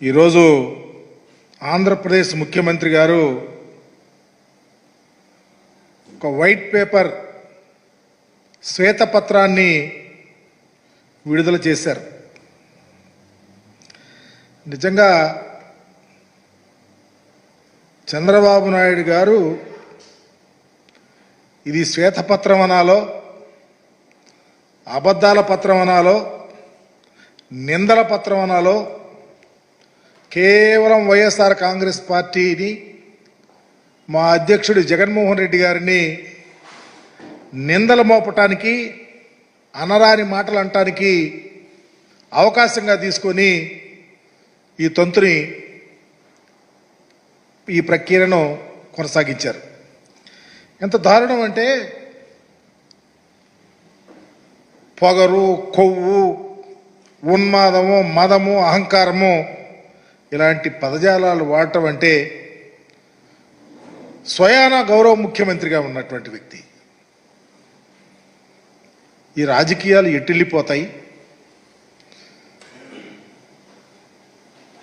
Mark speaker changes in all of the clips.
Speaker 1: ఈరోజు ఆంధ్రప్రదేశ్ ముఖ్యమంత్రి గారు ఒక వైట్ పేపర్ శ్వేతపత్రాన్ని విడుదల చేశారు. నిజంగా చంద్రబాబు నాయుడు గారు ఇది శ్వేతపత్రం అనాలో, అబద్ధాల పత్రం అనాలో, నిందల పత్రం అనాలో, కేవలం వైఎస్ఆర్ కాంగ్రెస్ పార్టీని, మా అధ్యక్షుడు జగన్మోహన్ రెడ్డి గారిని నిందలు మోపటానికి, అనరాని మాటలు అనటానికి అవకాశంగా తీసుకొని ఈ తంతుని, ఈ ప్రక్రియను కొనసాగించారు. ఎంత దారుణం అంటే పొగరు, కొవ్వు, ఉన్మాదము, మదము, అహంకారము ఇలాంటి పదజాలాలు వాడటం అంటే స్వయాన గౌరవ ముఖ్యమంత్రిగా ఉన్నటువంటి వ్యక్తి ఈ రాజకీయాలు ఎట్టిల్లిపోతాయి.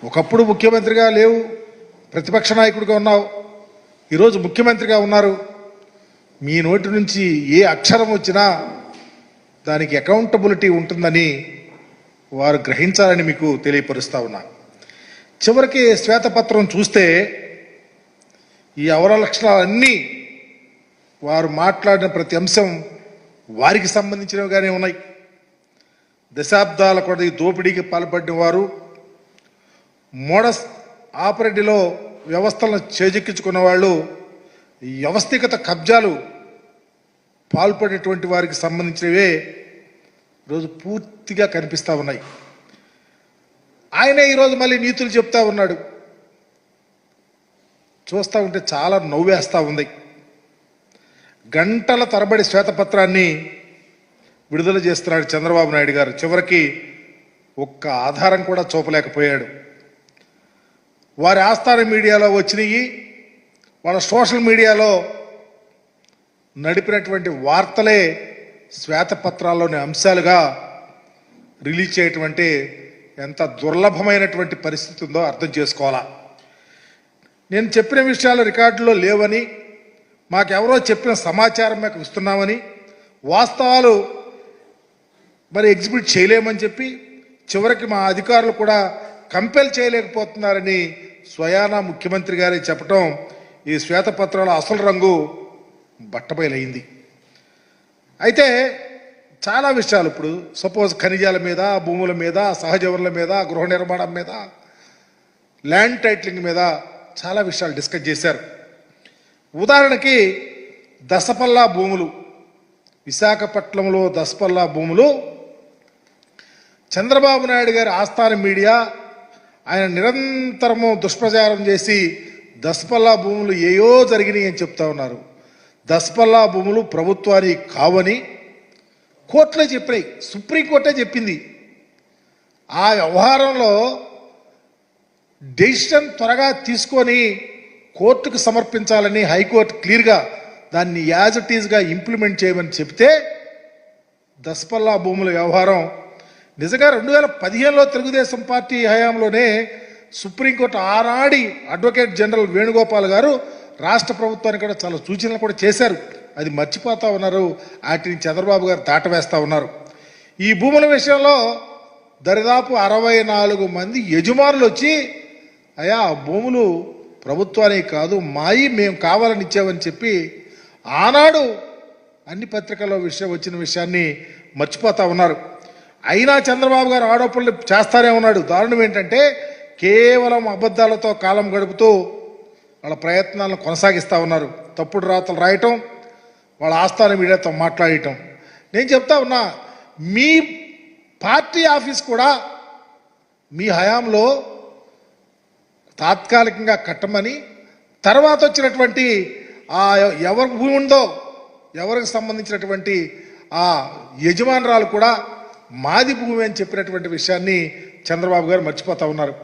Speaker 1: ఒకప్పుడు ముఖ్యమంత్రిగా లేవు, ప్రతిపక్ష నాయకుడిగా ఉన్నావు, ఈరోజు ముఖ్యమంత్రిగా ఉన్నారు. మీ నోటి నుంచి ఏ అక్షరం వచ్చినా దానికి అకౌంటబిలిటీ ఉంటుందని వారు గ్రహించాలని మీకు తెలియపరుస్తా ఉన్నా. చివరికి శ్వేతపత్రం చూస్తే ఈ అవలక్షణాలన్నీ వారు మాట్లాడిన ప్రతి అంశం వారికి సంబంధించినవిగానే ఉన్నాయి. దశాబ్దాల కొద్ది దోపిడీకి పాల్పడిన వారు, మోడస్ ఆపరేటివ్లో వ్యవస్థలను చేజెక్కించుకున్న వాళ్ళు, వ్యవస్థిగత కబ్జాలు పాల్పడేటువంటి వారికి సంబంధించినవే ఈరోజు పూర్తిగా కనిపిస్తూ ఉన్నాయి. ఆయనే ఈరోజు మళ్ళీ నీతులు చెప్తా ఉన్నాడు. చూస్తూ ఉంటే చాలా నవ్వేస్తూ ఉంది. గంటల తరబడి శ్వేతపత్రాన్ని విడుదల చేస్తున్నాడు చంద్రబాబు నాయుడు గారు. చివరికి ఒక్క ఆధారం కూడా చూపలేకపోయాడు. వారి ఆస్థాన మీడియాలో వచ్చినవి, వాళ్ళ సోషల్ మీడియాలో నడిపినటువంటి వార్తలే శ్వేతపత్రాల్లోని అంశాలుగా రిలీజ్ చేయటం ఎంత దుర్లభమైనటువంటి పరిస్థితి ఉందో అర్థం చేసుకోవాలా. నేను చెప్పిన విషయాలు రికార్డులో లేవని, మాకెవరో చెప్పిన సమాచారం మాకు ఇస్తున్నామని, వాస్తవాలు మరి ఎగ్జిబిట్ చేయలేమని చెప్పి చివరికి మా అధికారులు కూడా కంపెల్ చేయలేకపోతున్నారని స్వయానా ముఖ్యమంత్రి గారే చెప్పటం ఈ శ్వేతపత్రాల అసలు రంగు బట్టబయలైంది. అయితే చాలా విషయాలు ఇప్పుడు సపోజ్ ఖనిజాల మీద, భూముల మీద, సహజ వనరుల మీద, గృహ నిర్మాణం మీద, ల్యాండ్ టైటిలింగ్ మీద చాలా విషయాలు డిస్కస్ చేశారు. ఉదాహరణకి దసపల్లా భూములు, విశాఖపట్నంలో దసపల్లా భూములు చంద్రబాబు నాయుడు గారి ఆస్థాన మీడియా ఆయన నిరంతరము దుష్ప్రచారం చేసి దసపల్లా భూములు ఏయో జరిగినాయి అని చెప్తా ఉన్నారు. దసపల్లా భూములు ప్రభుత్వానికి కావని కోర్టులో చెప్పినాయి, సుప్రీంకోర్టే చెప్పింది. ఆ వ్యవహారంలో డెసిషన్ త్వరగా తీసుకొని కోర్టుకు సమర్పించాలని హైకోర్టు క్లియర్గా దాన్ని యాజ్ ఇట్ ఈజ్గా ఇంప్లిమెంట్ చేయమని చెప్తే దసపల్లా భూముల వ్యవహారం నిజంగా 2015లో తెలుగుదేశం పార్టీ హయాంలోనే సుప్రీంకోర్టు ఆనాడి అడ్వకేట్ జనరల్ వేణుగోపాల్ గారు రాష్ట్ర ప్రభుత్వానికి కూడా చాలా సూచనలు కూడా చేశారు. అది మర్చిపోతా ఉన్నారు. వాటిని చంద్రబాబు గారు దాటవేస్తూ ఉన్నారు. ఈ భూముల విషయంలో దరిదాపు 64 మంది యజమానులు వచ్చి, అయ్యా ఆ భూములు ప్రభుత్వానికి కాదు, మాయి, మేము కావాలని ఇచ్చామని చెప్పి ఆనాడు అన్ని పత్రికల్లో వచ్చిన విషయాన్ని మర్చిపోతా ఉన్నారు. అయినా చంద్రబాబు గారు ఆరోపణలు చేస్తానే ఉన్నాడు. దారుణం ఏంటంటే కేవలం అబద్ధాలతో కాలం గడుపుతూ వాళ్ళ ప్రయత్నాలను కొనసాగిస్తూ ఉన్నారు. తప్పుడు రాతలు రాయటం, వాళ్ళ ఆస్థాన మీడియాతో మాట్లాడటం. నేను చెప్తా ఉన్నా, మీ పార్టీ ఆఫీస్ కూడా మీ హయాంలో తాత్కాలికంగా కట్టమని, తర్వాత వచ్చినటువంటి ఎవరి భూమి ఉందో ఎవరికి సంబంధించినటువంటి ఆ యజమానురాలు కూడా మాది భూమి అని చెప్పినటువంటి విషయాన్ని చంద్రబాబు గారు మర్చిపోతా ఉన్నారు.